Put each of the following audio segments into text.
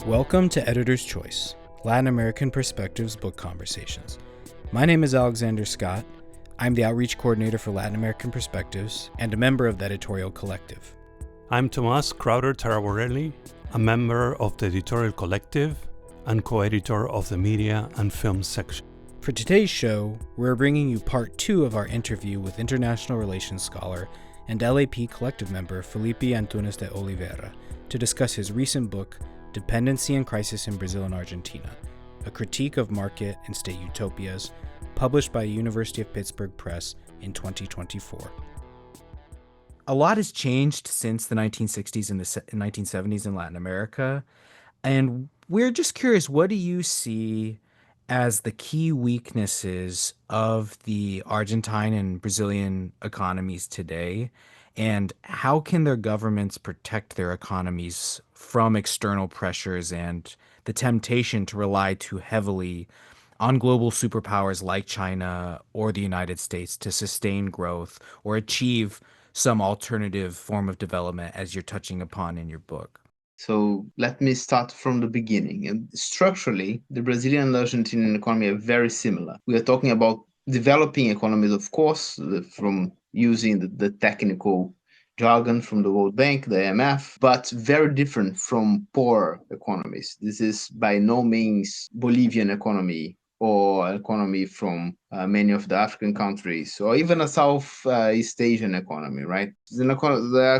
Welcome to Editor's Choice, Latin American Perspectives Book Conversations. My name is Alexander Scott. I'm the Outreach Coordinator for Latin American Perspectives and a member of the editorial collective. I'm Tomas Crowder Taraborelli, a member of the editorial collective and co-editor of the media and film section. For today's show, we're bringing you part 2 of our interview with international relations scholar and LAP collective member Felipe Antunes de Oliveira to discuss his recent book, Dependency and Crisis in Brazil and Argentina, a critique of market and state utopias, published by University of Pittsburgh Press in 2024. A lot has changed since the 1960s and the 1970s in Latin America, and we're just curious, what do you see as the key weaknesses of the Argentine and Brazilian economies today, and how can their governments protect their economies from external pressures and the temptation to rely too heavily on global superpowers like China or the United States to sustain growth or achieve some alternative form of development, as you're touching upon in your book? So let me start from the beginning. And structurally, the Brazilian and Argentinian economy are very similar. We are talking about developing economies, of course, from using the technical jargon from the World Bank, the IMF, but very different from poor economies. This is by no means Bolivian economy or economy from many of the African countries, or even a Southeast Asian economy, right? The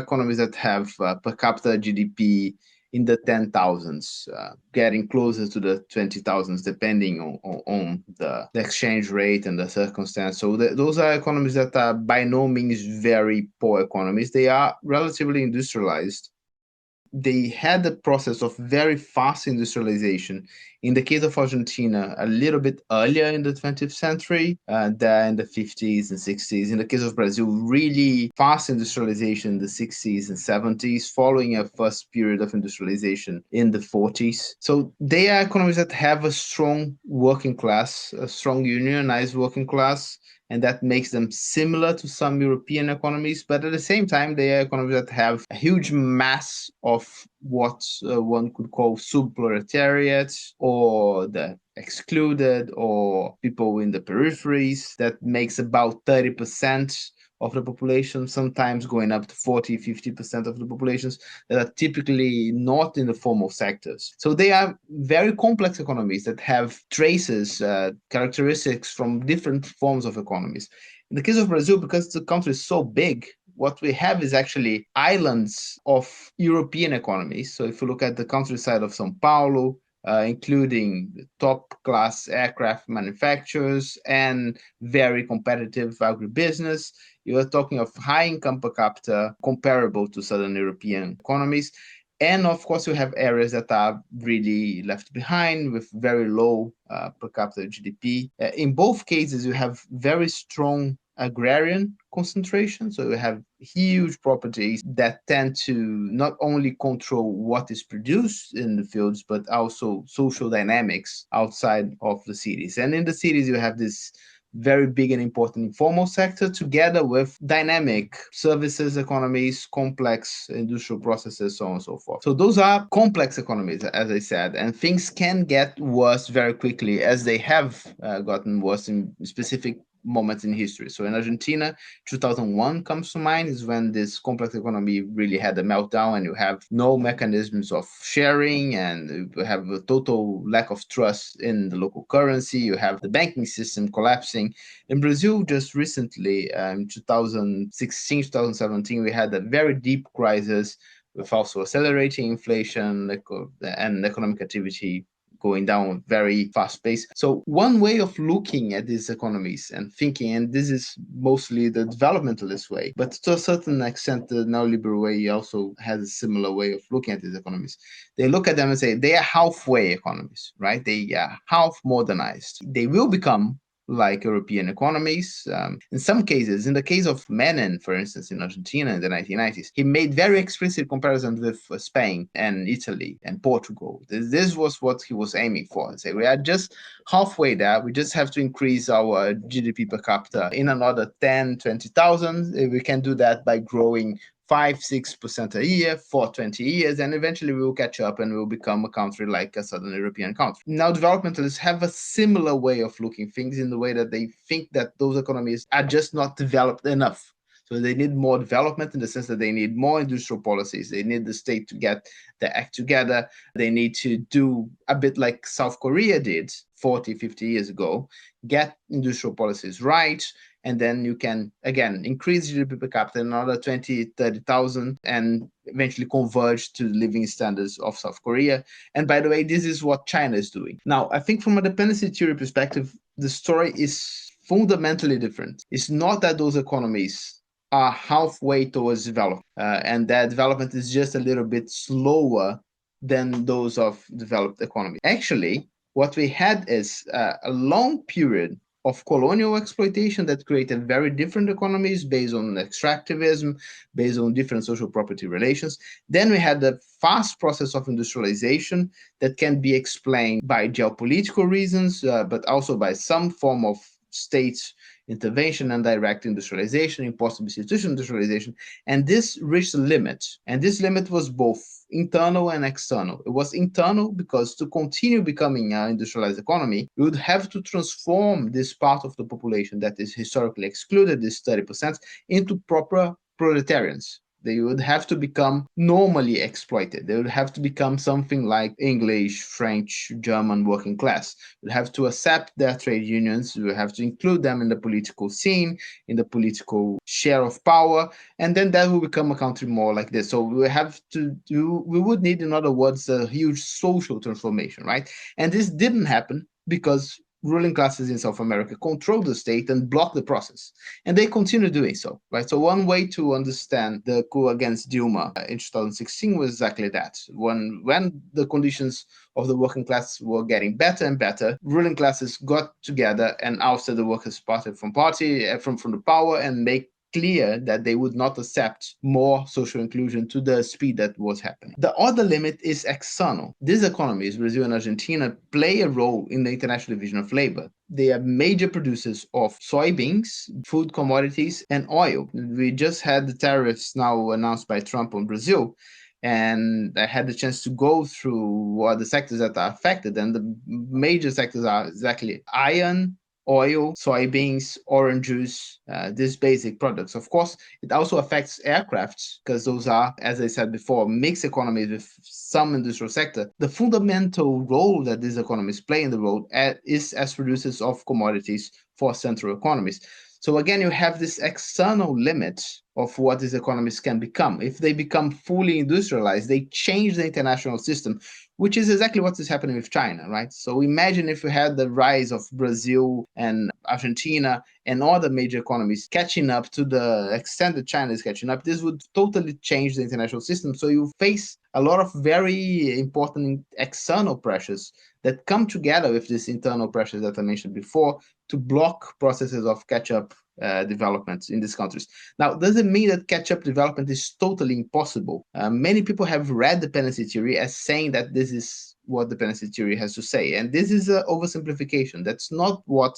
economies that have per capita GDP in the 10,000s, getting closer to the 20,000s, depending on the exchange rate and the circumstance. So those are economies that are by no means very poor economies. They are relatively industrialized. They had the process of very fast industrialization. In the case of Argentina, a little bit earlier in the 20th century, than in the 50s and 60s. In the case of Brazil, really fast industrialization in the 60s and 70s, following a first period of industrialization in the 40s. So they are economies that have a strong working class, a strong unionized working class, and that makes them similar to some European economies. But at the same time, they are economies that have a huge mass of what one could call subproletariat, or the excluded, or people in the peripheries. That makes about 30% of the population, sometimes going up to 40, 50% of the populations that are typically not in the formal sectors. So they are very complex economies that have traces, characteristics from different forms of economies. In the case of Brazil, because the country is so big, what we have is actually islands of European economies. So if you look at the countryside of São Paulo, including top-class aircraft manufacturers and very competitive agribusiness, you are talking of high income per capita comparable to Southern European economies. And of course, you have areas that are really left behind with very low per capita GDP. In both cases, you have very strong agrarian concentration. So you have huge properties that tend to not only control what is produced in the fields, but also social dynamics outside of the cities. And in the cities, you have this very big and important informal sector, together with dynamic services economies, complex industrial processes, so on and so forth. So those are complex economies, as I said, and things can get worse very quickly, as they have gotten worse in specific moments in history. So in Argentina, 2001 comes to mind, is when this complex economy really had a meltdown, and you have no mechanisms of sharing, and you have a total lack of trust in the local currency. You have the banking system collapsing. In Brazil, just recently, in 2016, 2017, we had a very deep crisis with also accelerating inflation and economic activity going down very fast pace. So one way of looking at these economies and thinking, and this is mostly the developmentalist way, but to a certain extent, the neoliberal way also has a similar way of looking at these economies. They look at them and say they are halfway economies, right? They are half modernized. They will become like European economies. In some cases, in the case of Menem, for instance, in Argentina in the 1990s, he made very explicit comparisons with Spain and Italy and Portugal. This was what he was aiming for. Say, we are just halfway there. We just have to increase our GDP per capita in another 10, 20,000. We can do that by growing 5-6% a year for 20 years, and eventually we will catch up and we will become a country like a Southern European country. Now, developmentalists have a similar way of looking things, in the way that they think that those economies are just not developed enough. So they need more development, in the sense that they need more industrial policies. They need the state to get their act together. They need to do a bit like South Korea did 40, 50 years ago, get industrial policies right, and then you can, again, increase GDP per capita another 20, 30,000, and eventually converge to the living standards of South Korea. And by the way, this is what China is doing. Now, I think from a dependency theory perspective, the story is fundamentally different. It's not that those economies are halfway towards development, and that development is just a little bit slower than those of developed economies. Actually, what we had is a long period of colonial exploitation that created very different economies based on extractivism, based on different social property relations. Then we had the fast process of industrialization that can be explained by geopolitical reasons, but also by some form of state intervention and direct industrialization, impossible institutional industrialization. And this reached a limit. And this limit was both internal and external. It was internal because to continue becoming an industrialized economy, we would have to transform this part of the population that is historically excluded, this 30%, into proper proletarians. They would have to become normally exploited. They would have to become something like English, French, German working class. Would have to accept their trade unions. We would have to include them in the political scene, in the political share of power, and then that will become a country more like this. So we have to do. We would need, in other words, a huge social transformation, right? And this didn't happen because ruling classes in South America control the state and block the process. And they continue doing so, right? So one way to understand the coup against Dilma in 2016 was exactly that. When the conditions of the working class were getting better and better, ruling classes got together and ousted the Workers' Party from the power, and make clear that they would not accept more social inclusion to the speed that was happening. The other limit is external. These economies, Brazil and Argentina, play a role in the international division of labor. They are major producers of soybeans, food commodities, and oil. We just had the tariffs now announced by Trump on Brazil, and I had the chance to go through what the sectors that are affected, and the major sectors are exactly iron, oil, soybeans, orange juice, these basic products. Of course, it also affects aircrafts, because those are, as I said before, mixed economies with some industrial sector. The fundamental role that these economies play in the world is as producers of commodities for central economies. So again, you have this external limit of what these economies can become. If they become fully industrialized, they change the international system, which is exactly what is happening with China, right? So imagine if we had the rise of Brazil and Argentina and other major economies catching up to the extent that China is catching up. This would totally change the international system. So you face a lot of very important external pressures that come together with these internal pressures that I mentioned before to block processes of catch-up development in these countries. Now, doesn't mean that catch-up development is totally impossible. Many people have read dependency theory as saying that this is what dependency theory has to say, and this is an oversimplification. That's not what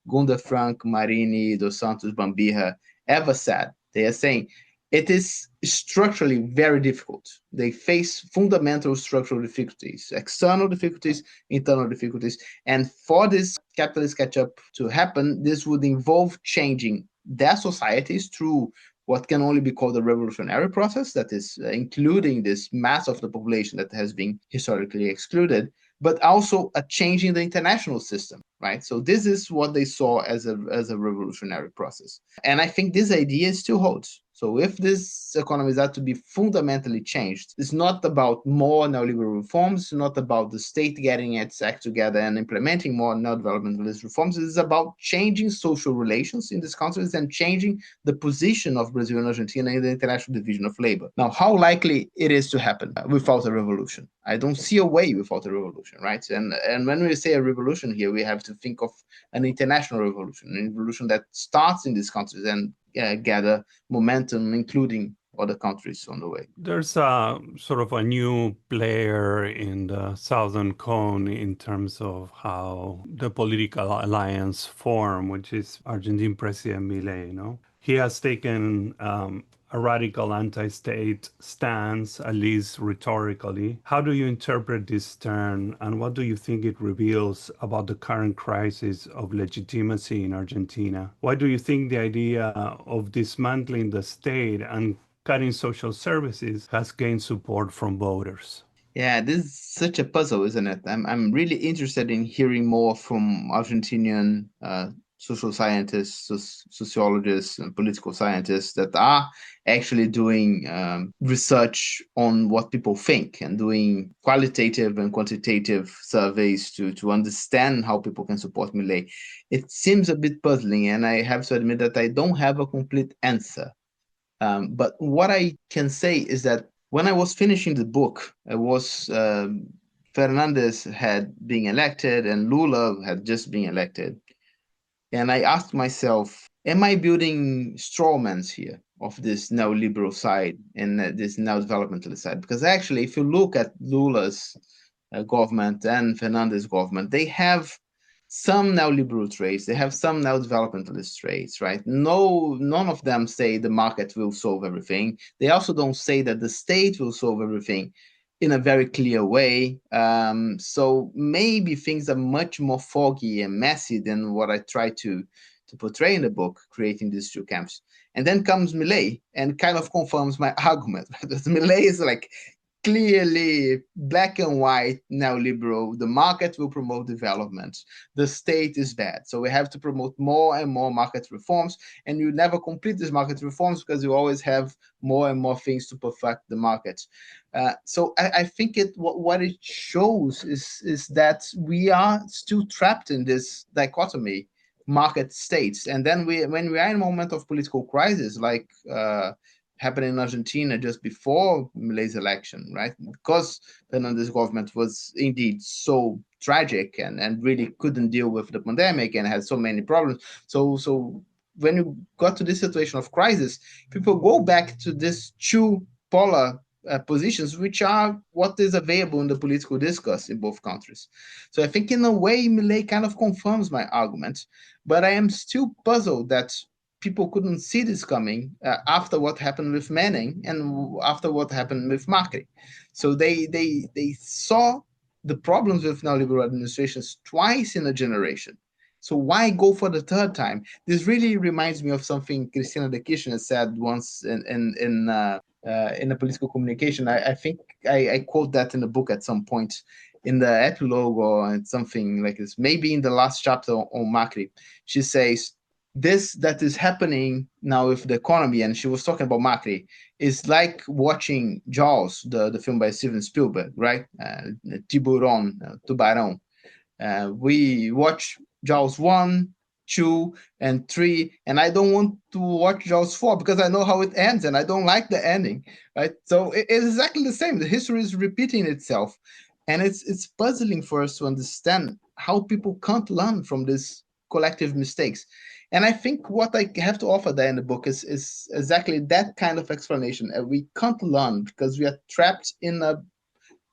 Gunda Frank, Marini, Dos Santos, Bambirra ever said. They are saying it is structurally very difficult. They face fundamental structural difficulties, external difficulties, internal difficulties. And for this capitalist catch-up to happen, this would involve changing their societies through what can only be called a revolutionary process, that is including this mass of the population that has been historically excluded, but also a change in the international system, right? So this is what they saw as a revolutionary process. And I think this idea still holds. So if these economies are to be fundamentally changed, it's not about more neoliberal reforms, it's not about the state getting its act together and implementing more neodevelopmentalist reforms. It's about changing social relations in these countries and changing the position of Brazil and Argentina in the international division of labor. Now, how likely it is to happen without a revolution? I don't see a way without a revolution, right? And when we say a revolution here, we have to think of an international revolution, a revolution that starts in these countries and gather momentum, including other countries on the way. There's a sort of a new player in the Southern Cone in terms of how the political alliance form, which is Argentine President Milei, He has taken a radical anti-state stance, at least rhetorically. How do you interpret this turn, and what do you think it reveals about the current crisis of legitimacy in Argentina? Why do you think the idea of dismantling the state and cutting social services has gained support from voters? Yeah, this is such a puzzle, isn't it? I'm really interested in hearing more from Argentinian social scientists, sociologists, and political scientists that are actually doing research on what people think and doing qualitative and quantitative surveys to understand how people can support Milei. It seems a bit puzzling, and I have to admit that I don't have a complete answer. But what I can say is that when I was finishing the book, it was Fernandez had been elected and Lula had just been elected. And I asked myself, am I building strawmans here of this neoliberal side and this neodevelopmentalist side? Because actually, if you look at Lula's government and Fernandez's government, they have some neoliberal traits, they have some neodevelopmentalist traits, right? No, none of them say the market will solve everything. They also don't say that the state will solve everything in a very clear way. So maybe things are much more foggy and messy than what I try to portray in the book, creating these two camps. And then comes Milei and kind of confirms my argument. Milei is like clearly black and white neoliberal. The market will promote development. The state is bad. So we have to promote more and more market reforms. And you never complete these market reforms because you always have more and more things to perfect the market. So I think what it shows is that we are still trapped in this dichotomy, market states. And then when we are in a moment of political crisis, like happened in Argentina just before Milei's election, right? Because Fernandez's government was indeed so tragic and really couldn't deal with the pandemic and had so many problems. So when you got to this situation of crisis, people go back to these two polar positions, which are what is available in the political discourse in both countries. So I think in a way, Milei kind of confirms my argument, but I am still puzzled that people couldn't see this coming after what happened with Manning and after what happened with Macri. So they saw the problems with neoliberal administrations twice in a generation. So why go for the third time? This really reminds me of something Cristina de Kirchner said once in a political communication. I think I quote that in the book at some point in the epilogue or something like this, maybe in the last chapter on Macri. She says, this that is happening now with the economy, and she was talking about Macri, is like watching Jaws, the film by Steven Spielberg, right? Tubarão. We watch Jaws 1, 2, and 3, and I don't want to watch Jaws 4 because I know how it ends, and I don't like the ending, right? So it's exactly the same. The history is repeating itself, and it's puzzling for us to understand how people can't learn from these collective mistakes. And I think what I have to offer there in the book is exactly that kind of explanation. We can't learn because we are trapped in a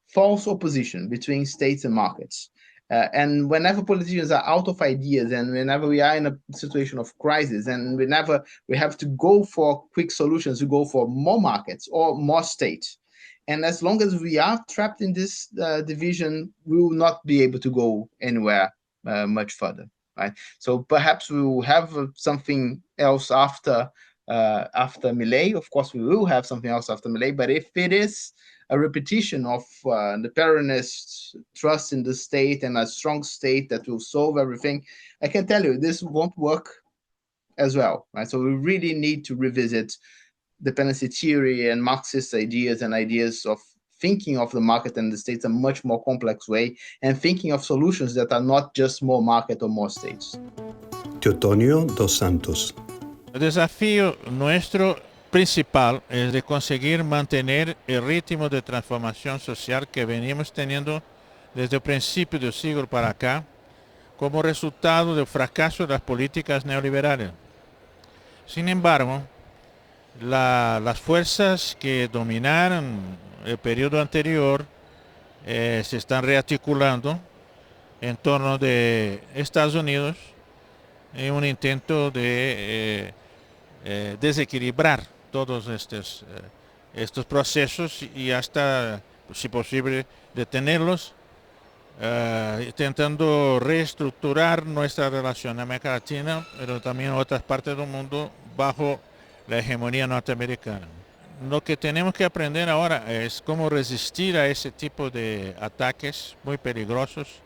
false opposition between states and markets. And whenever politicians are out of ideas and whenever we are in a situation of crisis and whenever we have to go for quick solutions, we go for more markets or more state. And as long as we are trapped in this division, we will not be able to go anywhere much further. Right? So perhaps we will have something else after Milei. Of course, we will have something else after Milei. But if it is a repetition of the Peronist trust in the state and a strong state that will solve everything, I can tell you this won't work as well. Right? So we really need to revisit dependency theory and Marxist ideas and ideas of thinking of the market and the states a much more complex way and thinking of solutions that are not just more market or more states. Teotonio dos Santos. El desafío nuestro principal es de conseguir mantener el ritmo de transformación social que venimos teniendo desde el principio del siglo para acá como resultado del fracaso de las políticas neoliberales. Sin embargo, las fuerzas que dominaron el periodo anterior se están rearticulando en torno de Estados Unidos en un intento de desequilibrar todos estos procesos y hasta, si posible, detenerlos, intentando reestructurar nuestra relación en América Latina, pero también en otras partes del mundo bajo la hegemonía norteamericana. Lo que tenemos que aprender ahora es cómo resistir a ese tipo de ataques muy peligrosos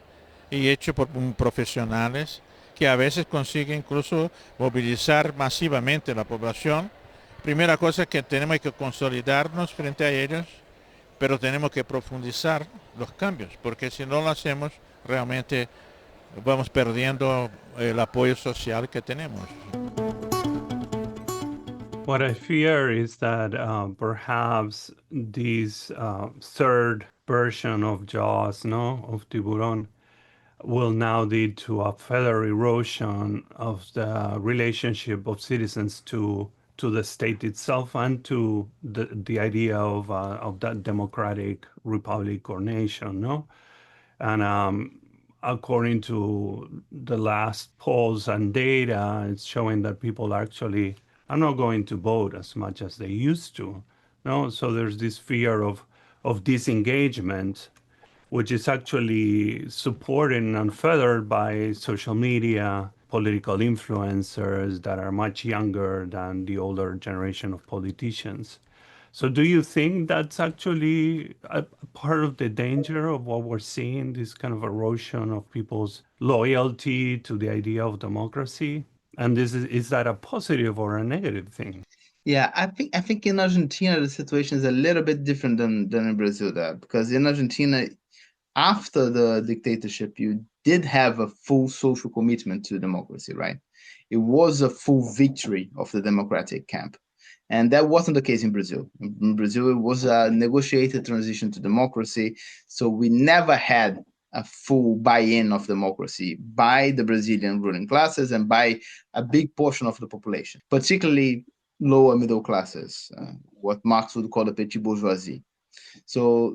y hechos por profesionales que a veces consiguen incluso movilizar masivamente la población. Primera cosa que tenemos que consolidarnos frente a ellos, pero tenemos que profundizar los cambios, porque si no lo hacemos, realmente vamos perdiendo el apoyo social que tenemos. What I fear is that perhaps this third version of Jaws, no, of Tiburon, will now lead to a further erosion of the relationship of citizens to the state itself and to the idea of that democratic republic or nation, no? And according to the last polls and data, it's showing that people actually are not going to vote as much as they used to. No, so there's this fear of disengagement, which is actually supported and furthered by social media, political influencers that are much younger than the older generation of politicians. So do you think that's actually a part of the danger of what we're seeing, this kind of erosion of people's loyalty to the idea of democracy? And is that a positive or a negative thing? Yeah, I think in Argentina the situation is a little bit different than in Brazil there, because in Argentina, after the dictatorship, you did have a full social commitment to democracy, right? It was a full victory of the democratic camp. And that wasn't the case in Brazil. In Brazil, it was a negotiated transition to democracy. So we never had a full buy-in of democracy by the Brazilian ruling classes and by a big portion of the population, particularly lower middle classes, what Marx would call the petit bourgeoisie. So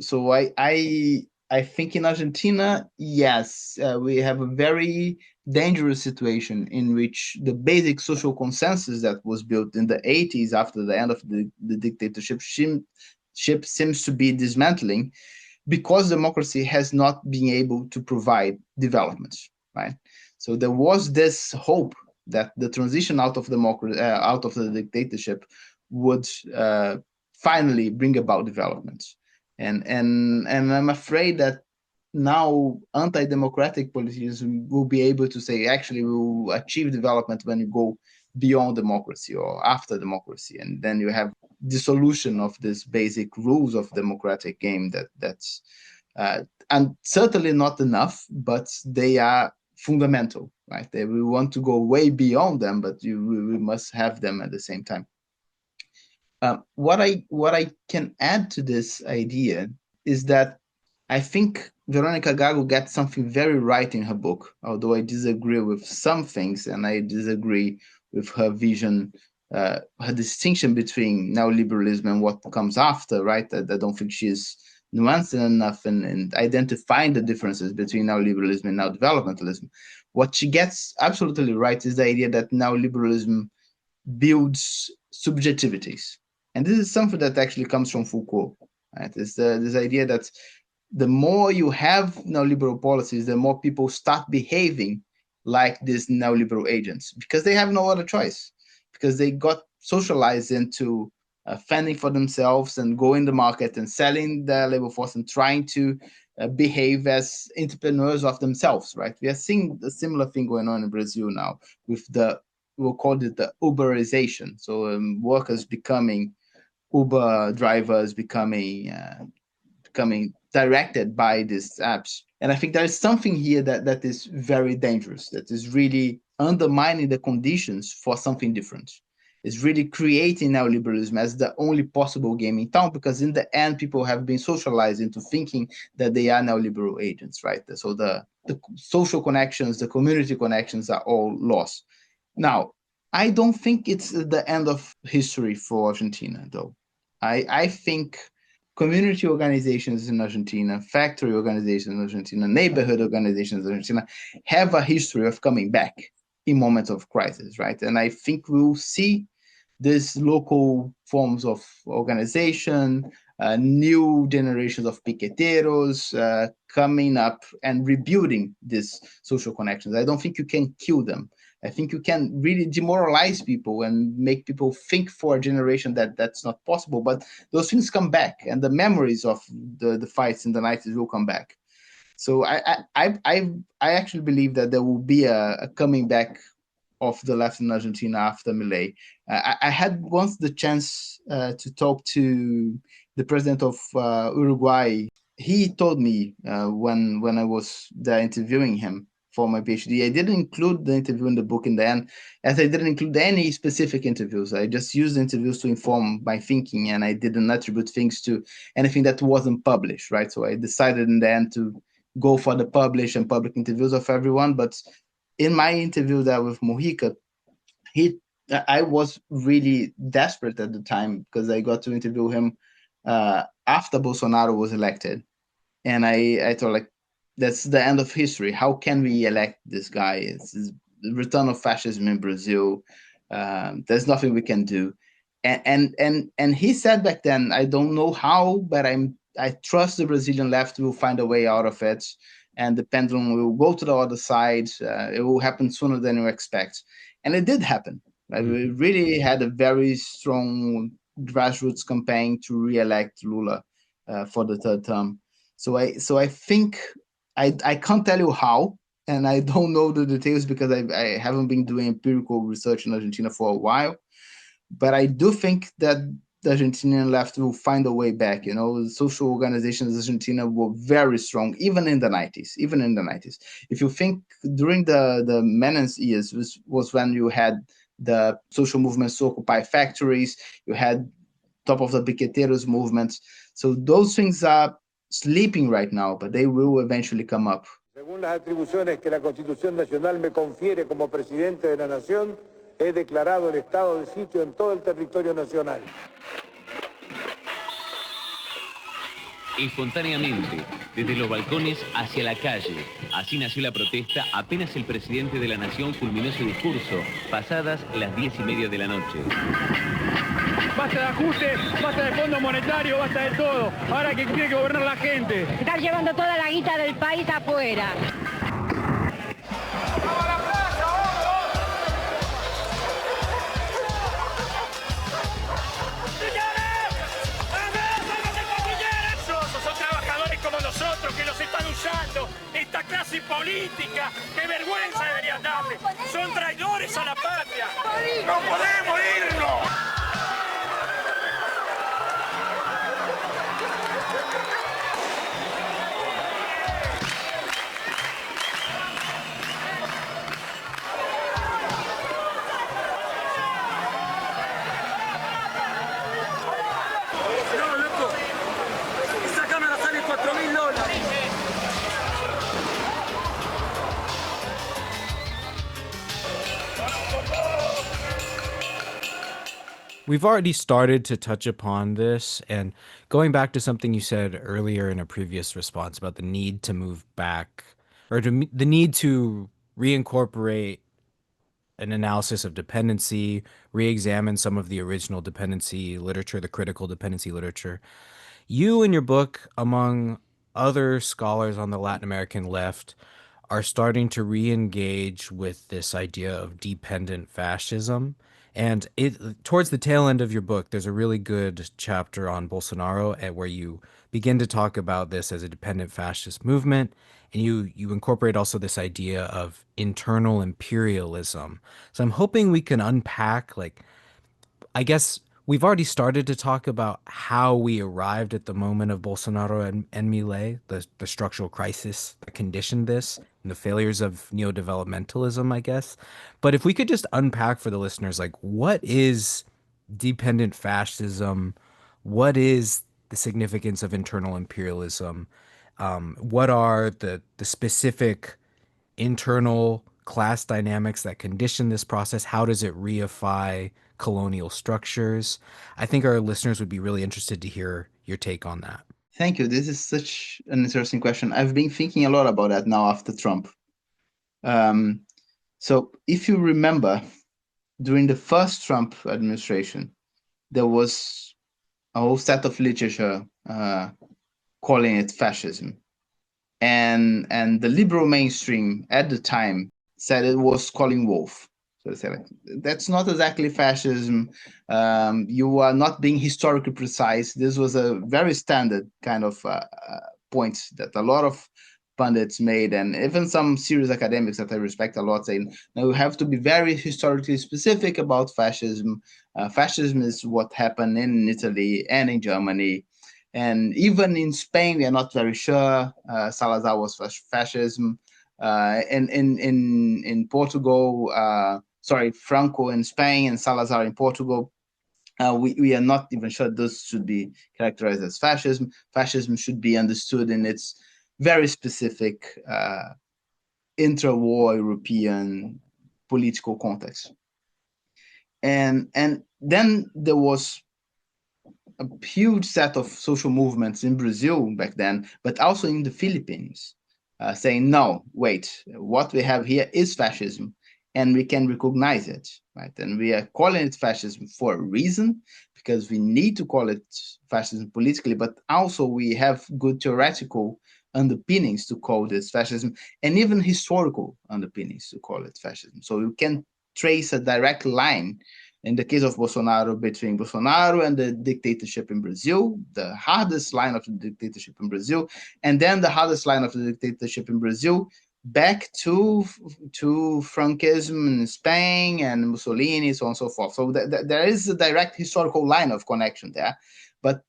I think in Argentina, yes, we have a very dangerous situation in which the basic social consensus that was built in the 80s after the end of the dictatorship seems to be dismantling, because democracy has not been able to provide development, right? So there was this hope that the transition out of democracy, out of the dictatorship, would finally bring about development. And I'm afraid that now anti-democratic politicians will be able to say, actually, we will achieve development when you go beyond democracy or after democracy, and then you have dissolution of this basic rules of democratic game that's and certainly not enough, but they are fundamental, right? We want to go way beyond them, but we must have them at the same time. What I can add to this idea is that I think Veronica Gago gets something very right in her book, although I disagree with some things, and I disagree with her vision, her distinction between neoliberalism and what comes after, right? I don't think she's nuanced enough in identifying the differences between neoliberalism and neodevelopmentalism. What she gets absolutely right is the idea that neoliberalism builds subjectivities. And this is something that actually comes from Foucault, right? It's this idea that the more you have neoliberal policies, the more people start behaving like these neoliberal agents, because they have no other choice, because they got socialized into fending for themselves and going the market and selling their labor force and trying to behave as entrepreneurs of themselves, right? We are seeing a similar thing going on in Brazil now with we'll call it the Uberization. So workers becoming Uber drivers, becoming directed by these apps. And I think there is something here that is very dangerous, that is really undermining the conditions for something different. It's really creating neoliberalism as the only possible game in town, because in the end, people have been socialized into thinking that they are neoliberal agents, right? So the social connections, the community connections are all lost. Now, I don't think it's the end of history for Argentina, though. I think community organizations in Argentina, factory organizations in Argentina, neighborhood organizations in Argentina have a history of coming back in moments of crisis, right? And I think we'll see these local forms of organization, new generations of piqueteros coming up and rebuilding these social connections. I don't think you can kill them. I think you can really demoralize people and make people think for a generation that that's not possible. But those things come back, and the memories of the fights in the 90s will come back. So I actually believe that there will be a coming back of the left in Argentina after Milei. I had once the chance to talk to the president of Uruguay. He told me when I was there interviewing him for my PhD, I didn't include the interview in the book in the end, as I didn't include any specific interviews. I just used interviews to inform my thinking, and I didn't attribute things to anything that wasn't published, right? So I decided in the end to go for the published and public interviews of everyone. But in my interview there with Mojica, I was really desperate at the time because I got to interview him after Bolsonaro was elected. And I thought, like, that's the end of history. How can we elect this guy? It's the return of fascism in Brazil. There's nothing we can do. And he said back then, I don't know how, but I trust the Brazilian left will find a way out of it, and the pendulum will go to the other side. It will happen sooner than you expect, and it did happen. Right? We really had a very strong grassroots campaign to re-elect Lula for the third term. So I think I can't tell you how, and I don't know the details because I haven't been doing empirical research in Argentina for a while. But I do think that the Argentinian left will find a way back. You know, the social organizations in Argentina were very strong, even in the 90s. Even in the 90s, if you think during the Menem's years was when you had the social movements to occupy factories, you had top of the piqueteros movements. So those things are sleeping right now, but they will eventually come up. Según las atribuciones que la Constitución Nacional me confiere como presidente de la Nación, he declarado el estado de sitio en todo el territorio nacional. Espontáneamente, desde los balcones hacia la calle. Así nació la protesta apenas el presidente de la Nación culminó su discurso, pasadas las 10:30 de la noche. Basta de ajustes, basta de fondo monetario, basta de todo. Ahora que tiene que gobernar la gente. Están llevando toda la guita del país afuera. Que los están usando, esta clase política, qué vergüenza deberían darle, son traidores a la patria, no podemos irnos. No, loco, esa cámara sale $4.000. We've already started to touch upon this, and going back to something you said earlier in a previous response about the need to move back, or the need to reincorporate an analysis of dependency, re-examine some of the original dependency literature, the critical dependency literature. You in your book, among other scholars on the Latin American left, are starting to re-engage with this idea of dependent fascism. And towards the tail end of your book, there's a really good chapter on Bolsonaro where you begin to talk about this as a dependent fascist movement. And you incorporate also this idea of internal imperialism. So I'm hoping we can unpack, like, I guess we've already started to talk about how we arrived at the moment of Bolsonaro and Milei, the structural crisis that conditioned this, and the failures of neodevelopmentalism, I guess. But if we could just unpack for the listeners, like, what is dependent fascism? What is the significance of internal imperialism? What are the specific internal class dynamics that condition this process? How does it reify colonial structures? I think our listeners would be really interested to hear your take on that. Thank you. This is such an interesting question. I've been thinking a lot about that now after Trump. So if you remember, during the first Trump administration, there was a whole set of literature calling it fascism. And the liberal mainstream at the time said it was calling wolf. So they said, like, that's not exactly fascism. You are not being historically precise. This was a very standard kind of point that a lot of pundits made, and even some serious academics that I respect a lot, saying, no, we have to be very historically specific about fascism. Fascism is what happened in Italy and in Germany. And even in Spain, we are not very sure. Salazar was fascism. In Portugal, Franco in Spain and Salazar in Portugal, we are not even sure those should be characterized as fascism. Fascism should be understood in its very specific intra-war European political context. And then there was a huge set of social movements in Brazil back then, but also in the Philippines, saying, no, wait, what we have here is fascism, and we can recognize it, right? And we are calling it fascism for a reason, because we need to call it fascism politically, but also we have good theoretical underpinnings to call this fascism, and even historical underpinnings to call it fascism. So you can trace a direct line in the case of Bolsonaro, between Bolsonaro and the dictatorship in Brazil, the hardest line of the dictatorship in Brazil, and then the hardest line of the dictatorship in Brazil, back to Franquism in Spain and Mussolini, so on and so forth. So there is a direct historical line of connection there. But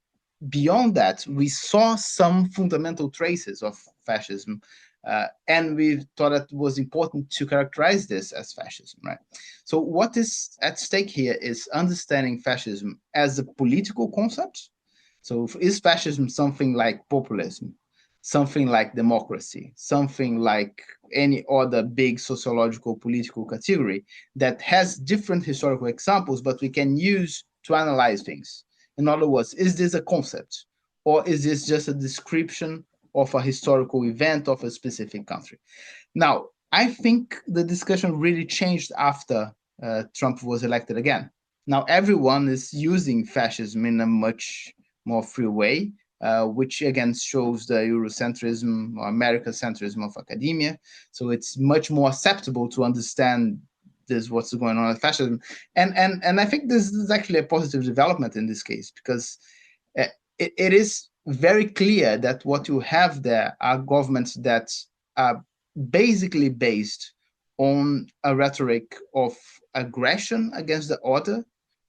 beyond that, we saw some fundamental traces of fascism, and we thought it was important to characterize this as fascism, right? So what is at stake here is understanding fascism as a political concept. So is fascism something like populism, something like democracy, something like any other big sociological political category that has different historical examples, but we can use to analyze things? In other words, is this a concept, or is this just a description of a historical event of a specific country? Now, I think the discussion really changed after Trump was elected again. Now, everyone is using fascism in a much more free way, which again shows the Eurocentrism or Americacentrism of academia. So it's much more acceptable to understand this, what's going on with fascism. And I think this is actually a positive development in this case, because it is very clear that what you have there are governments that are basically based on a rhetoric of aggression against the order,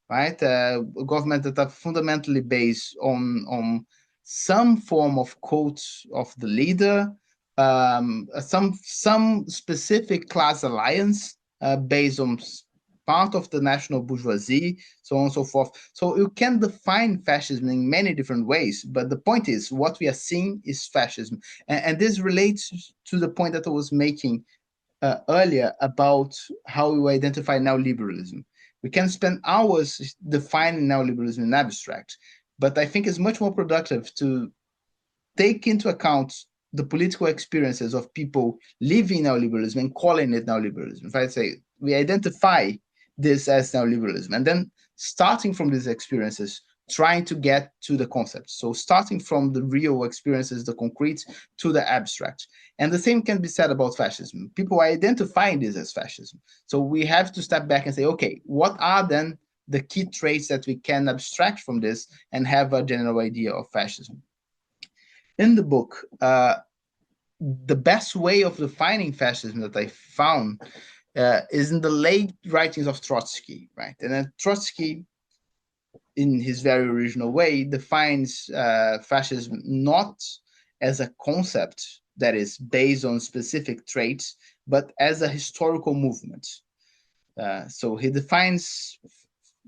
right? A government that are fundamentally based on some form of cult of the leader, some specific class alliance based on part of the national bourgeoisie, so on and so forth. So you can define fascism in many different ways, but the point is, what we are seeing is fascism. And this relates to the point that I was making earlier about how we identify neoliberalism. We can spend hours defining neoliberalism in abstract, but I think it's much more productive to take into account the political experiences of people living neoliberalism and calling it neoliberalism. If I say we identify this as neoliberalism, and then starting from these experiences, trying to get to the concept. So starting from the real experiences, the concrete, to the abstract. And the same can be said about fascism. People are identifying this as fascism. So we have to step back and say, okay, what are then the key traits that we can abstract from this and have a general idea of fascism? In the book, the best way of defining fascism that I found is in the late writings of Trotsky, right? And then Trotsky, in his very original way, defines fascism not as a concept that is based on specific traits, but as a historical movement. So he defines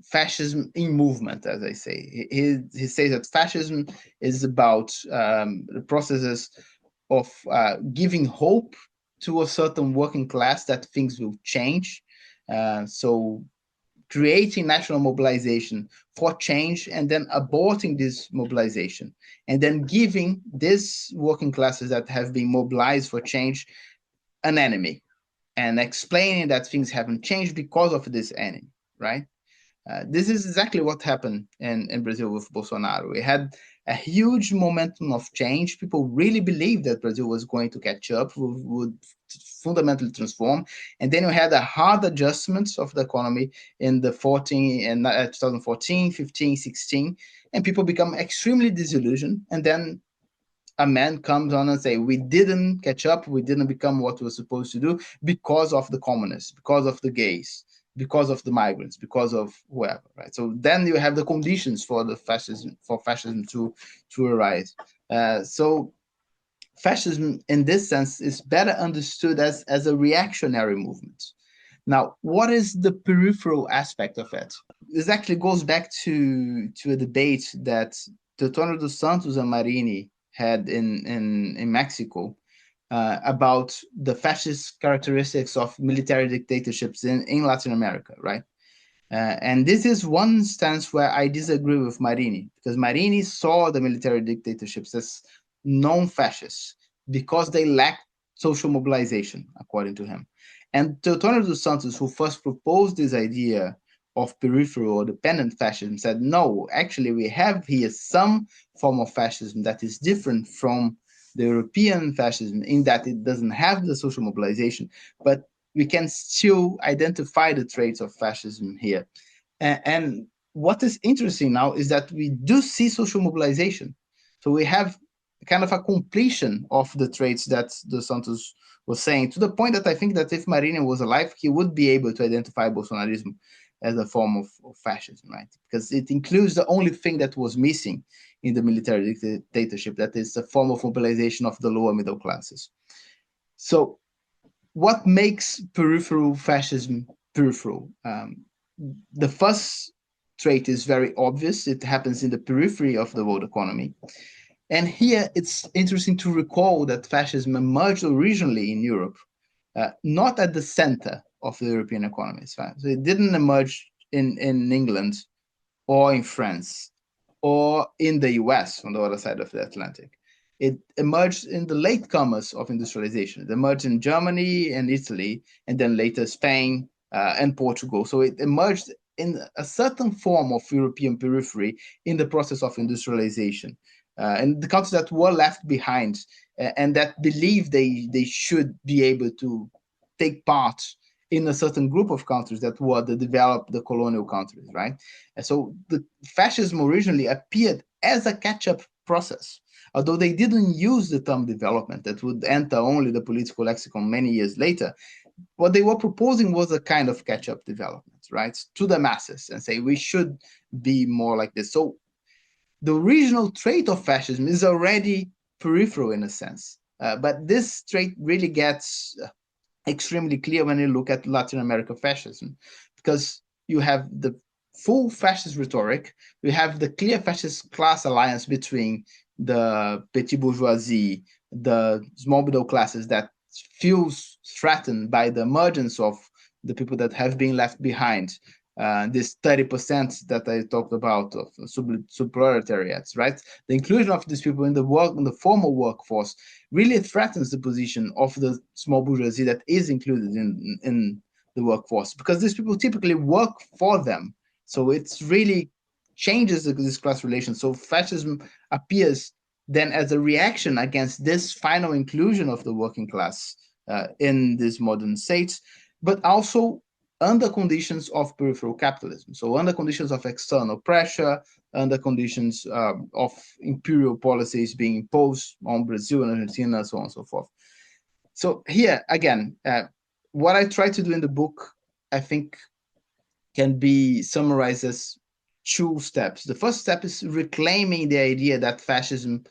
fascism in movement, as I say. He says that fascism is about the processes of giving hope to a certain working class that things will change. So creating national mobilization for change, and then aborting this mobilization, and then giving these working classes that have been mobilized for change an enemy, and explaining that things haven't changed because of this enemy. right? This is exactly what happened in Brazil with Bolsonaro. We had a huge momentum of change. People really believed that Brazil was going to catch up, would fundamentally transform. And then we had a hard adjustment of the economy in the 2014, 15, 16, and people become extremely disillusioned. And then a man comes on and say, we didn't catch up, we didn't become what we were supposed to do because of the communists, because of the gays, because of the migrants, because of whoever, right? So then you have the conditions for fascism to arise. So fascism, in this sense, is better understood as a reactionary movement. Now, what is the peripheral aspect of it? This actually goes back to a debate that Teodoro dos Santos and Marini had in Mexico about the fascist characteristics of military dictatorships in Latin America, right? And this is one stance where I disagree with Marini, because Marini saw the military dictatorships as non-fascist because they lacked social mobilization, according to him. And Teodoro dos Santos, who first proposed this idea of peripheral or dependent fascism, said, no, actually, we have here some form of fascism that is different from the European fascism in that it doesn't have the social mobilization, but we can still identify the traits of fascism here. And what is interesting now is that we do see social mobilization. So we have kind of a completion of the traits that Dos Santos was saying, to the point that I think that if Marini was alive, he would be able to identify Bolsonarism as a form of fascism, right? Because it includes the only thing that was missing in the military dictatorship, that is a form of mobilization of the lower middle classes. So what makes peripheral fascism peripheral? The first trait is very obvious. It happens in the periphery of the world economy. And here it's interesting to recall that fascism emerged originally in Europe, not at the center of the European economies. Right? So it didn't emerge in England or in France or in the US on the other side of the Atlantic. It emerged in the latecomers of industrialization. It emerged in Germany and Italy, and then later Spain and Portugal. So it emerged in a certain form of European periphery in the process of industrialization. And the countries that were left behind and that believed they should be able to take part in a certain group of countries that were the colonial countries, right? And so the fascism originally appeared as a catch-up process, although they didn't use the term development that would enter only the political lexicon many years later. What they were proposing was a kind of catch-up development, right, to the masses, and say we should be more like this. So the original trait of fascism is already peripheral in a sense, but this trait really gets extremely clear when you look at Latin American fascism, because you have the full fascist rhetoric, you have the clear fascist class alliance between the petit bourgeoisie, the small middle classes that feels threatened by the emergence of the people that have been left behind, this 30% that I talked about of subproletariats, right? The inclusion of these people in the formal workforce really threatens the position of the small bourgeoisie that is included in the workforce, because these people typically work for them. So it's really changes this class relation. So fascism appears then as a reaction against this final inclusion of the working class in these modern states, but also under conditions of peripheral capitalism. So under conditions of external pressure, under conditions of imperial policies being imposed on Brazil and Argentina, so on and so forth. So here, again, what I try to do in the book, I think, can be summarized as two steps. The first step is reclaiming the idea that fascism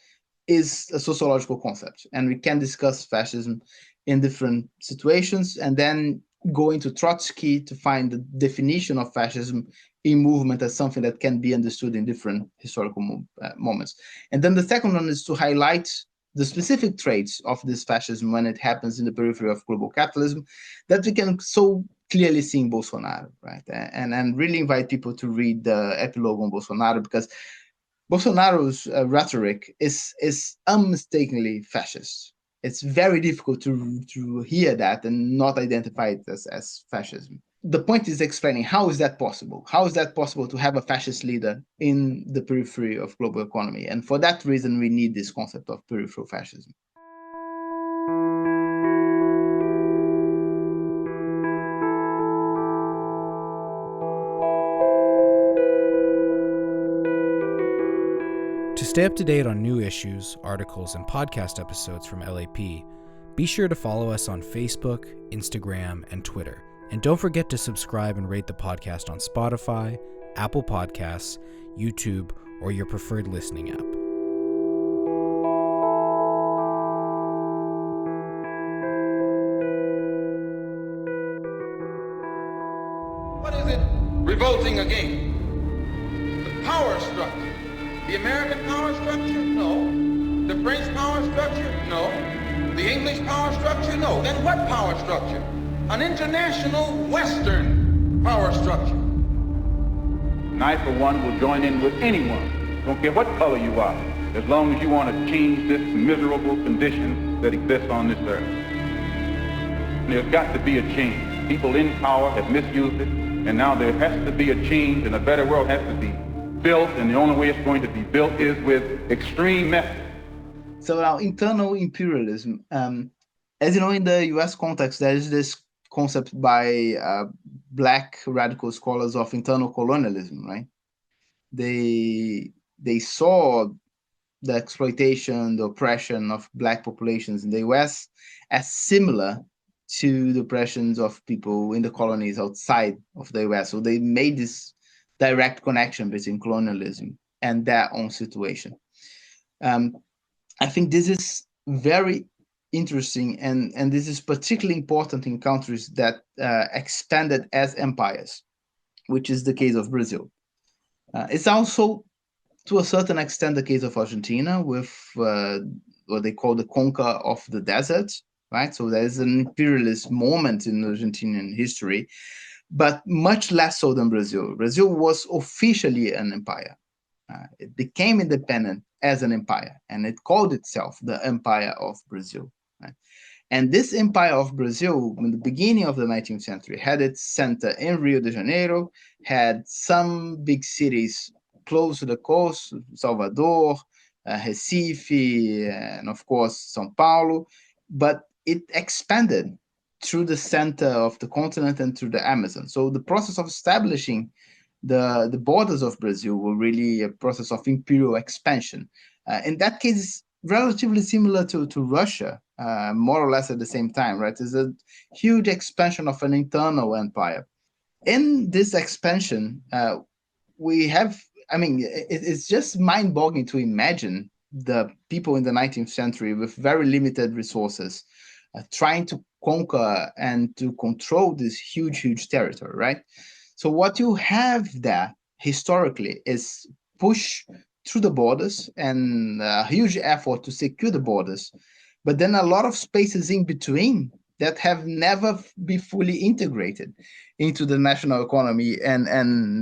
is a sociological concept, and we can discuss fascism in different situations, and then go into Trotsky to find the definition of fascism in movement as something that can be understood in different historical moments. And then the second one is to highlight the specific traits of this fascism when it happens in the periphery of global capitalism that we can so clearly see in Bolsonaro, right? And really invite people to read the epilogue on Bolsonaro, because Bolsonaro's rhetoric is unmistakably fascist. It's very difficult to hear that and not identify it as fascism. the point is explaining how is that possible? How is that possible to have a fascist leader in the periphery of global economy? And for that reason, we need this concept of peripheral fascism. To stay up to date on new issues, articles, and podcast episodes from LAP, be sure to follow us on Facebook, Instagram, and Twitter. And don't forget to subscribe and rate the podcast on Spotify, Apple Podcasts, YouTube, or your preferred listening app. What is it revolting against? The power structure. The American power structure? No. The French power structure? No. The English power structure? No. Then what power structure? An international Western power structure. And I, for one, will join in with anyone, don't care what color you are, as long as you want to change this miserable condition that exists on this earth. And there's got to be a change. People in power have misused it, and now there has to be a change, and a better world has to be built, and the only way it's going to be built is with extreme methods. So now, internal imperialism. As you know, in the US context, there is this concept by Black radical scholars of internal colonialism, right? They saw the exploitation, the oppression of Black populations in the US as similar to the oppressions of people in the colonies outside of the US. So they made this direct connection between colonialism and their own situation. I think this is very interesting, and this is particularly important in countries that expanded as empires, which is the case of Brazil. It's also, to a certain extent, the case of Argentina with what they call the conquer of the desert, right? So there's an imperialist moment in Argentinian history, but much less so than Brazil. Brazil was officially an empire. It became independent as an empire, and it called itself the Empire of Brazil. Right? And this Empire of Brazil, in the beginning of the 19th century, had its center in Rio de Janeiro, had some big cities close to the coast, Salvador, Recife, and of course, São Paulo, but it expanded through the center of the continent and through the Amazon. So the process of establishing the borders of Brazil were really a process of imperial expansion. In that case, relatively similar to Russia, more or less at the same time, right? It's a huge expansion of an internal empire. In this expansion, we have, it's just mind-boggling to imagine the people in the 19th century with very limited resources trying to conquer and to control this huge territory, right? So what you have there historically is push through the borders and a huge effort to secure the borders, but then a lot of spaces in between that have never been fully integrated into the national economy and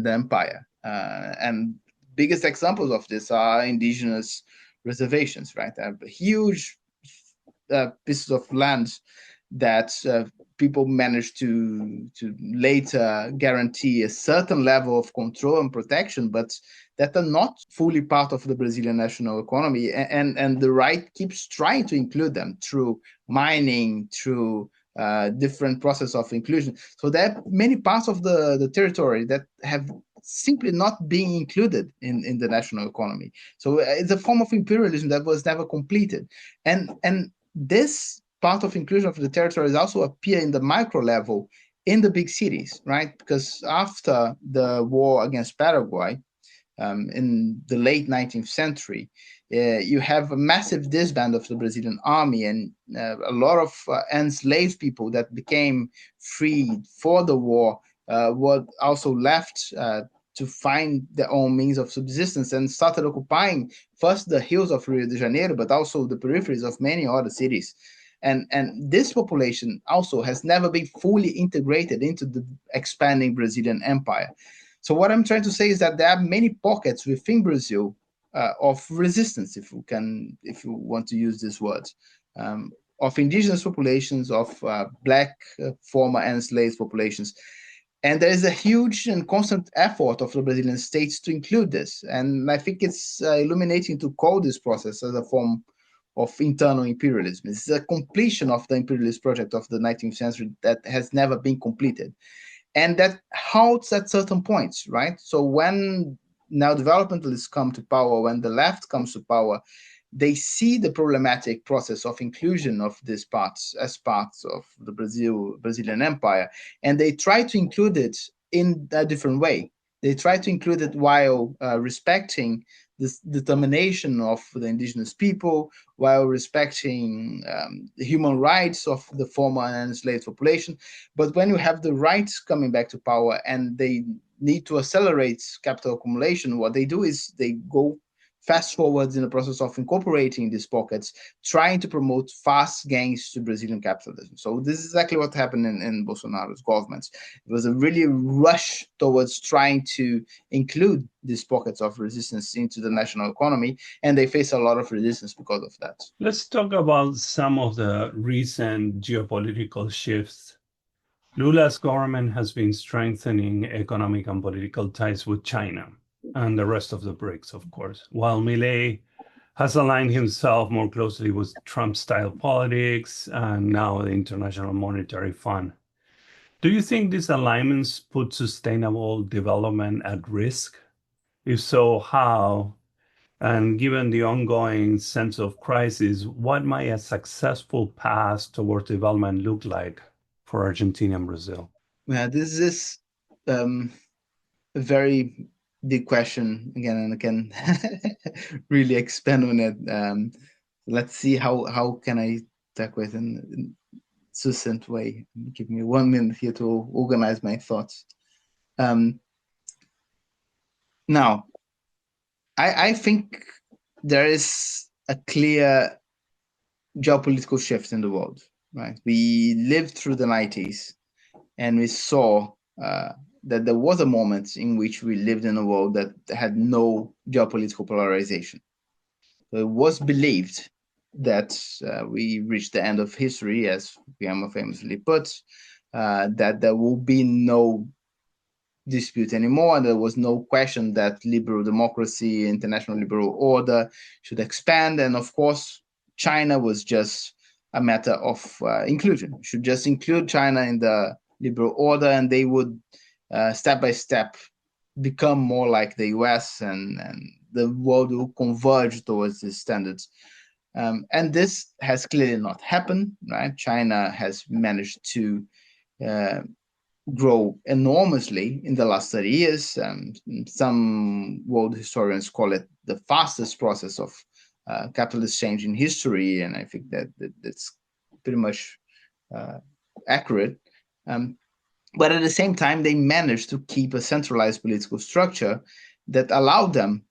the empire. And biggest examples of this are indigenous reservations, right? Huge pieces of land that people managed to later guarantee a certain level of control and protection, but that are not fully part of the Brazilian national economy. And the right keeps trying to include them through mining, through different process of inclusion. So there are many parts of the territory that have simply not being included in the national economy. So it's a form of imperialism that was never completed. And this part of inclusion of the territories also appear in the micro level in the big cities, right? Because after the war against Paraguay in the late 19th century, you have a massive disband of the Brazilian army, and a lot of enslaved people that became freed for the war were also left to find their own means of subsistence and started occupying first the hills of Rio de Janeiro, but also the peripheries of many other cities. And this population also has never been fully integrated into the expanding Brazilian empire. So what I'm trying to say is that there are many pockets within Brazil of resistance, if you want to use this word, of indigenous populations, of Black former enslaved populations. And there is a huge and constant effort of the Brazilian states to include this. And I think it's illuminating to call this process as a form of internal imperialism. It's a completion of the imperialist project of the 19th century that has never been completed. And that halts at certain points, right? So when neodevelopmentalists come to power, when the left comes to power, they see the problematic process of inclusion of these parts as parts of the Brazilian empire, and they try to include it in a different way. They try to include it while respecting this determination of the indigenous people, while respecting the human rights of the former enslaved population. But when you have the rights coming back to power and they need to accelerate capital accumulation, what they do is they go fast forwards in the process of incorporating these pockets, trying to promote fast gains to Brazilian capitalism. So this is exactly what happened in Bolsonaro's government. It was a really rush towards trying to include these pockets of resistance into the national economy, and they face a lot of resistance because of that. Let's talk about some of the recent geopolitical shifts. Lula's government has been strengthening economic and political ties with China and the rest of the BRICS, of course, while Milei has aligned himself more closely with Trump-style politics and now the International Monetary Fund. Do you think these alignments put sustainable development at risk? If so, how? And given the ongoing sense of crisis, what might a successful path toward development look like for Argentina and Brazil? Yeah, this is a very big question again, and I can really expand on it. Let's see how can I tackle it in succinct way. Give me 1 minute here to organize my thoughts. Now, I think there is a clear geopolitical shift in the world, right? We lived through the 90s and we saw that there was a moment in which we lived in a world that had no geopolitical polarization. So it was believed that we reached the end of history, as Fukuyama famously put, that there will be no dispute anymore, and there was no question that liberal democracy, international liberal order should expand. And of course, China was just a matter of inclusion. You should just include China in the liberal order, and they would step by step become more like the US, and the world will converge towards these standards. And this has clearly not happened, right? China has managed to grow enormously in the last 30 years. Some world historians call it the fastest process of capitalist change in history, and I think that's pretty much accurate. But at the same time, they managed to keep a centralized political structure that allowed them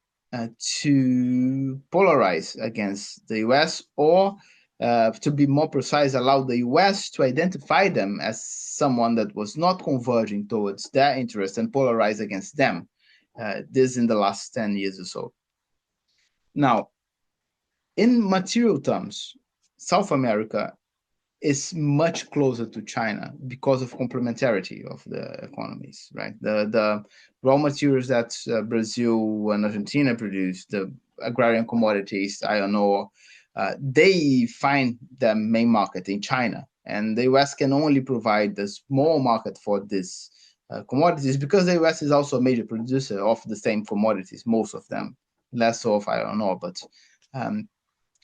to polarize against the US, or to be more precise, allowed the US to identify them as someone that was not converging towards their interests and polarize against them. This in the last 10 years or so. Now, in material terms, South America is much closer to China because of complementarity of the economies, right? The raw materials that Brazil and Argentina produce, the agrarian commodities, iron ore, they find their main market in China. And the US can only provide the small market for these commodities because the US is also a major producer of the same commodities, most of them, less so of iron ore. But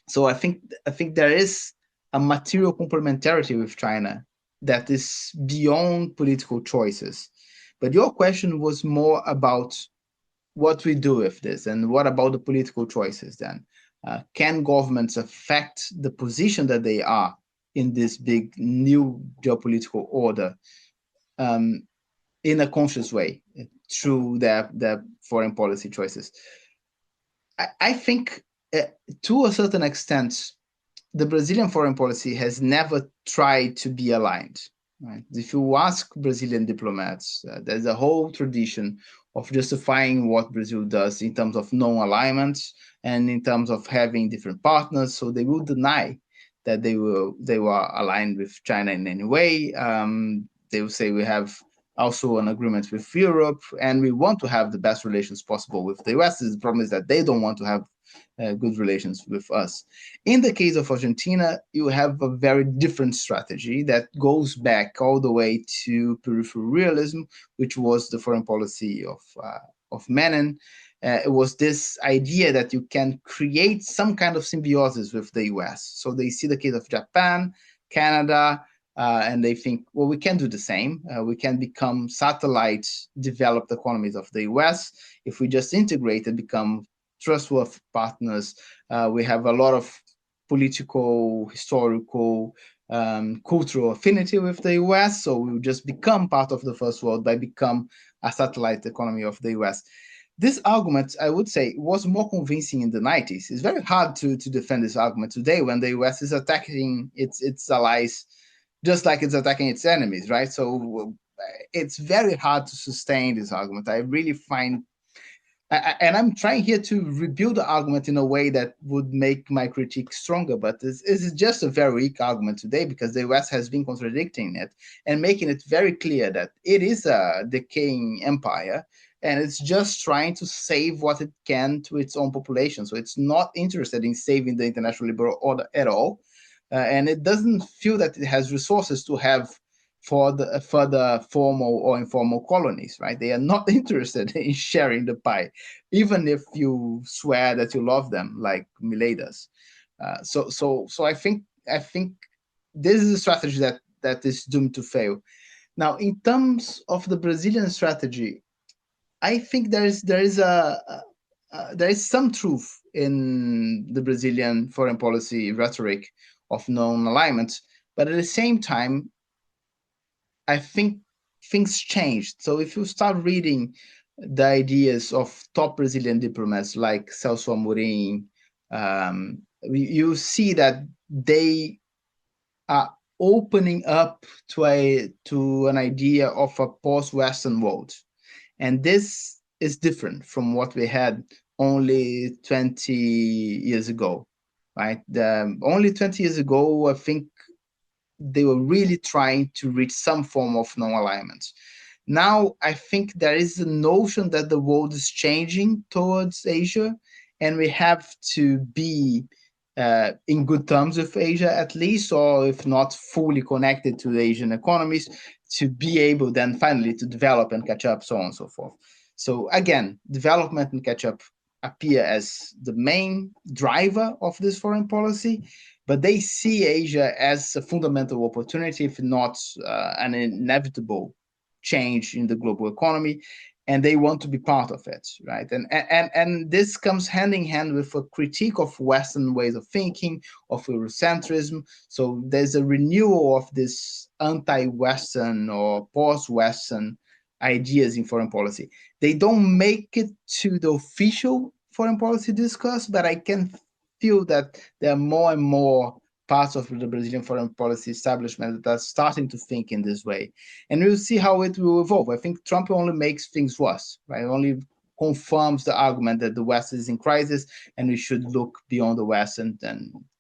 so I think there is a material complementarity with China that is beyond political choices. But your question was more about what we do with this, and what about the political choices then? Can governments affect the position that they are in this big new geopolitical order in a conscious way through their foreign policy choices? I think to a certain extent, the Brazilian foreign policy has never tried to be aligned. Right? If you ask Brazilian diplomats, there's a whole tradition of justifying what Brazil does in terms of non-alignment and in terms of having different partners. So they will deny that they were aligned with China in any way. They will say we have also an agreement with Europe, and we want to have the best relations possible with the US. The problem is that they don't want to have good relations with us. In the case of Argentina, you have a very different strategy that goes back all the way to peripheral realism, which was the foreign policy of Menem. It was this idea that you can create some kind of symbiosis with the US. So they see the case of Japan, Canada, and they think, well, we can do the same. We can become satellite developed economies of the US if we just integrate and become trustworthy partners. We have a lot of political, historical, cultural affinity with the US, so we will just become part of the first world by become a satellite economy of the US. This argument, I would say, was more convincing in the 90s. It's very hard to defend this argument today when the US is attacking its allies just like it's attacking its enemies, right? So it's very hard to sustain this argument. I really find, and I'm trying here to rebuild the argument in a way that would make my critique stronger, but it's just a very weak argument today because the US has been contradicting it and making it very clear that it is a decaying empire and it's just trying to save what it can to its own population. So it's not interested in saving the international liberal order at all. And it doesn't feel that it has resources to have for the further formal or informal colonies, right? They are not interested in sharing the pie, even if you swear that you love them, like Milei does. So I think this is a strategy that is doomed to fail. Now, in terms of the Brazilian strategy, I think there is some truth in the Brazilian foreign policy rhetoric of non-alignment, but at the same time, I think things changed. So if you start reading the ideas of top Brazilian diplomats like Celso Amorim, you see that they are opening up to an idea of a post-Western world. And this is different from what we had only 20 years ago, right? Only 20 years ago, I think they were really trying to reach some form of non-alignment. Now, I think there is a notion that the world is changing towards Asia, and we have to be in good terms with Asia at least, or if not fully connected to the Asian economies, to be able then finally to develop and catch up, so on and so forth. So again, development and catch up appear as the main driver of this foreign policy, but they see Asia as a fundamental opportunity, if not an inevitable change in the global economy, and they want to be part of it, right? And this comes hand in hand with a critique of Western ways of thinking, of Eurocentrism. So there's a renewal of this anti-Western or post-Western ideas in foreign policy. They don't make it to the official foreign policy discourse, but I can feel that there are more and more parts of the Brazilian foreign policy establishment that are starting to think in this way. And we'll see how it will evolve. I think Trump only makes things worse, right? Only confirms the argument that the West is in crisis and we should look beyond the West and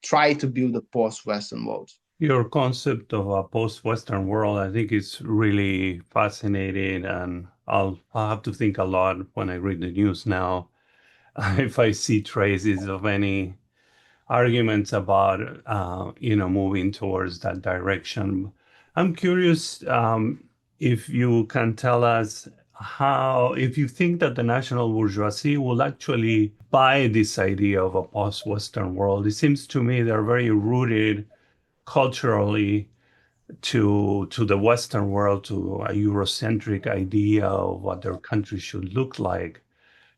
try to build a post-Western world. Your concept of a post-Western world, I think, is really fascinating, and I'll have to think a lot when I read the news now if I see traces of any arguments about moving towards that direction. I'm curious if you can tell us if you think that the national bourgeoisie will actually buy this idea of a post-Western world. It seems to me they're very rooted culturally to the Western world, to a Eurocentric idea of what their country should look like.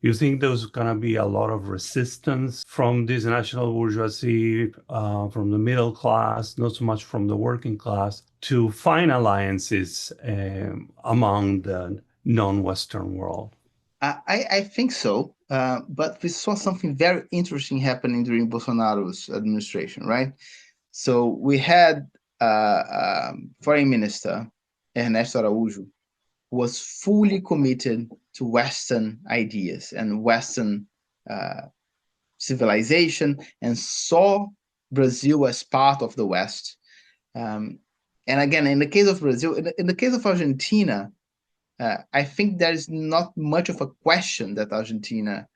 You think there's going to be a lot of resistance from this national bourgeoisie, from the middle class, not so much from the working class, to find alliances among the non-Western world? I think so, but we saw something very interesting happening during Bolsonaro's administration, right? So we had Foreign Minister Ernesto Araújo, who was fully committed to Western ideas and Western civilization and saw Brazil as part of the West. And again, in the case of Brazil, in the case of Argentina, I think there is not much of a question that Argentina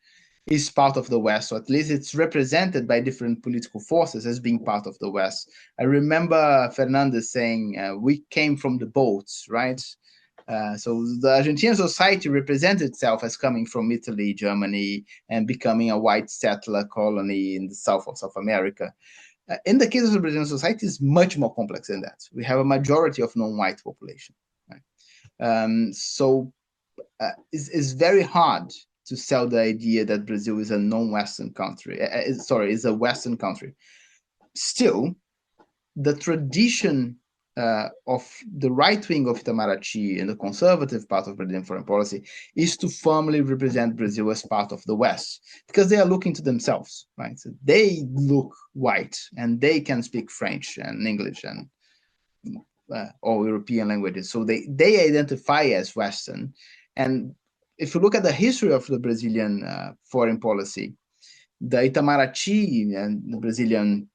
is part of the West, or at least it's represented by different political forces as being part of the West. I remember Fernandez saying, we came from the boats, right? So the Argentine society represents itself as coming from Italy, Germany, and becoming a white settler colony in the south of South America. In the case of the Brazilian society, it's much more complex than that. We have a majority of non-white population. Right? So it's very hard to sell the idea that Brazil is a non-Western country. Is a Western country. Still, the tradition of the right wing of Itamaraty and the conservative part of Brazilian foreign policy is to firmly represent Brazil as part of the West, because they are looking to themselves, right? So they look white and they can speak French and English and all European languages. So they identify as Western. And if you look at the history of the Brazilian foreign policy, the Itamaraty and the Brazilian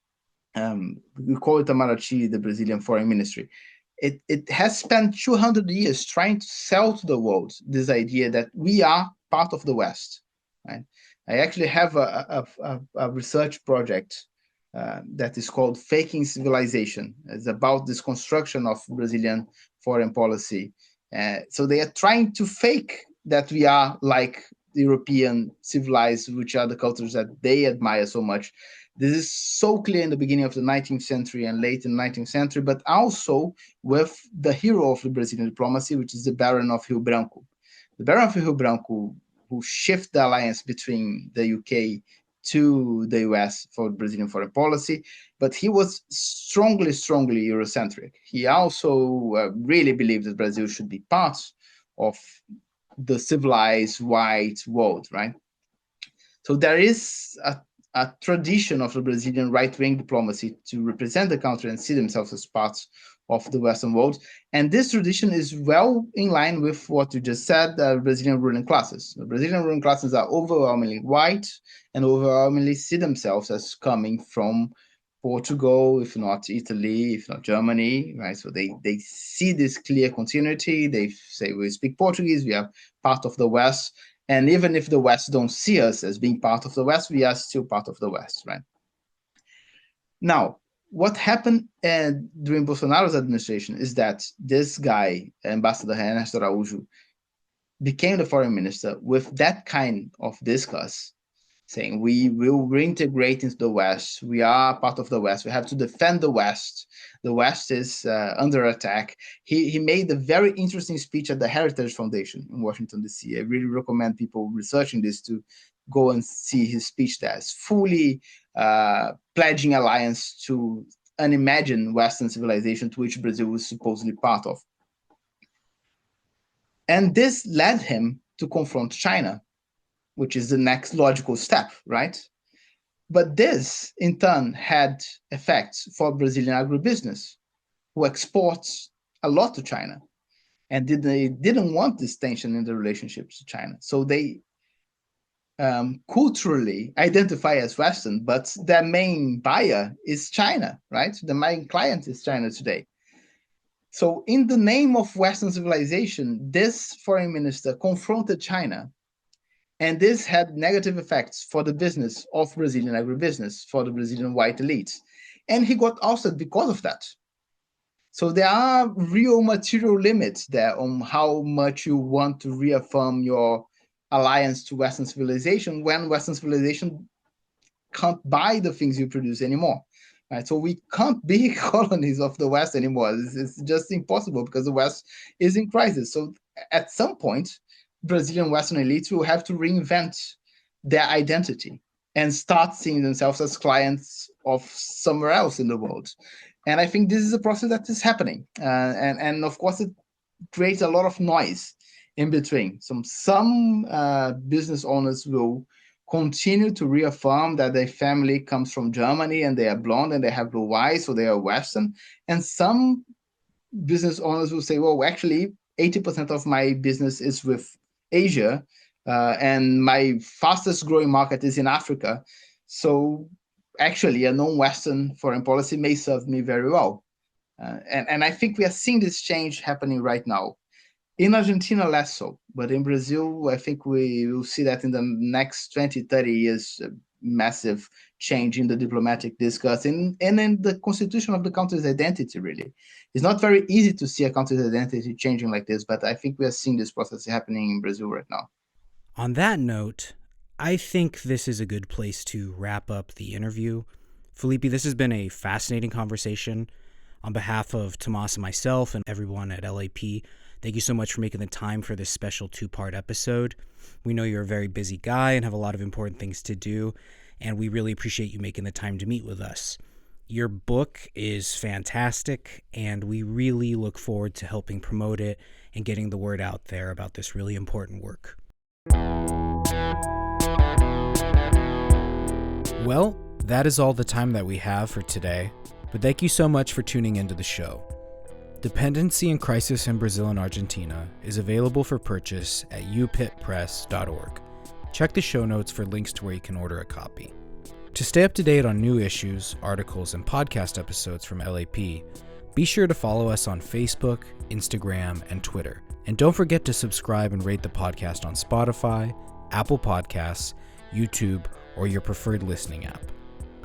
we call it Itamaraty, the Brazilian foreign ministry. It has spent 200 years trying to sell to the world this idea that we are part of the West. Right? I actually have a research project that is called Faking Civilization. It's about this construction of Brazilian foreign policy. So they are trying to fake that we are like the European civilized, which are the cultures that they admire so much. This is so clear in the beginning of the 19th century and late in the 19th century, but also with the hero of the Brazilian diplomacy, which is the Baron of Rio Branco. The Baron of Rio Branco, who shifted the alliance between the UK to the US for Brazilian foreign policy, but he was strongly Eurocentric. He also really believed that Brazil should be part of the civilized white world, right? So there is a tradition of the Brazilian right-wing diplomacy to represent the country and see themselves as parts of the Western world. And this tradition is well in line with what you just said, the Brazilian ruling classes. The Brazilian ruling classes are overwhelmingly white and overwhelmingly see themselves as coming from Portugal, if not Italy, if not Germany, right? So they see this clear continuity. They say we speak Portuguese, we are part of the West. And even if the West don't see us as being part of the West, we are still part of the West, right? Now, what happened during Bolsonaro's administration is that this guy, Ambassador Ernesto Araújo, became the foreign minister with that kind of discourse, saying we will reintegrate into the West. We are part of the West. We have to defend the West. The West is under attack. He made a very interesting speech at the Heritage Foundation in Washington, D.C. I really recommend people researching this to go and see his speech there. It's fully pledging alliance to an imagined Western civilization to which Brazil was supposedly part of. And this led him to confront China, which is the next logical step, right? But this, in turn, had effects for Brazilian agribusiness, who exports a lot to China, and they didn't want this tension in the relationships to China. So they culturally identify as Western, but their main buyer is China, right? The main client is China today. So in the name of Western civilization, this foreign minister confronted China. And this had negative effects for the business of Brazilian agribusiness, for the Brazilian white elites. And he got ousted because of that. So there are real material limits there on how much you want to reaffirm your alliance to Western civilization when Western civilization can't buy the things you produce anymore. Right? So we can't be colonies of the West anymore. It's just impossible because the West is in crisis. So at some point, Brazilian Western elites will have to reinvent their identity and start seeing themselves as clients of somewhere else in the world. And I think this is a process that is happening. And of course, it creates a lot of noise in between. Some business owners will continue to reaffirm that their family comes from Germany and they are blonde and they have blue eyes, so they are Western. And some business owners will say, well, actually, 80% of my business is with Asia, and my fastest growing market is in Africa. So actually, a non-Western foreign policy may serve me very well. And I think we are seeing this change happening right now. In Argentina, less so. But in Brazil, I think we will see that in the next 20, 30 years, massive change in the diplomatic discourse and in the constitution of the country's identity, really. It's not very easy to see a country's identity changing like this, but I think we are seeing this process happening in Brazil right now. On that note, I think this is a good place to wrap up the interview. Felipe, this has been a fascinating conversation. On behalf of Tomas and myself and everyone at LAP, thank you so much for making the time for this special 2-part episode. We know you're a very busy guy and have a lot of important things to do, and we really appreciate you making the time to meet with us. Your book is fantastic, and we really look forward to helping promote it and getting the word out there about this really important work. Well, that is all the time that we have for today, but thank you so much for tuning into the show. Dependency and Crisis in Brazil and Argentina is available for purchase at upitpress.org. Check the show notes for links to where you can order a copy. To stay up to date on new issues, articles, and podcast episodes from LAP, be sure to follow us on Facebook, Instagram, and Twitter. And don't forget to subscribe and rate the podcast on Spotify, Apple Podcasts, YouTube, or your preferred listening app.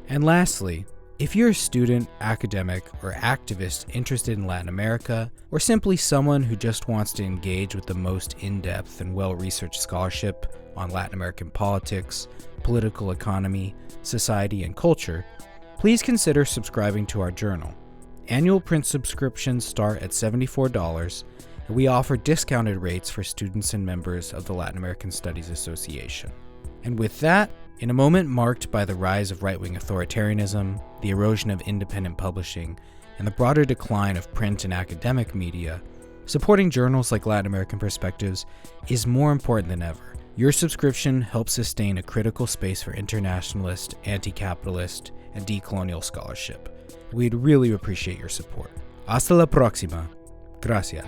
And lastly, if you're a student, academic, or activist interested in Latin America, or simply someone who just wants to engage with the most in-depth and well-researched scholarship on Latin American politics, political economy, society, and culture, please consider subscribing to our journal. Annual print subscriptions start at $74, and we offer discounted rates for students and members of the Latin American Studies Association. And with that, in a moment marked by the rise of right-wing authoritarianism, the erosion of independent publishing, and the broader decline of print and academic media, supporting journals like Latin American Perspectives is more important than ever. Your subscription helps sustain a critical space for internationalist, anti-capitalist, and decolonial scholarship. We'd really appreciate your support. Hasta la próxima. Gracias.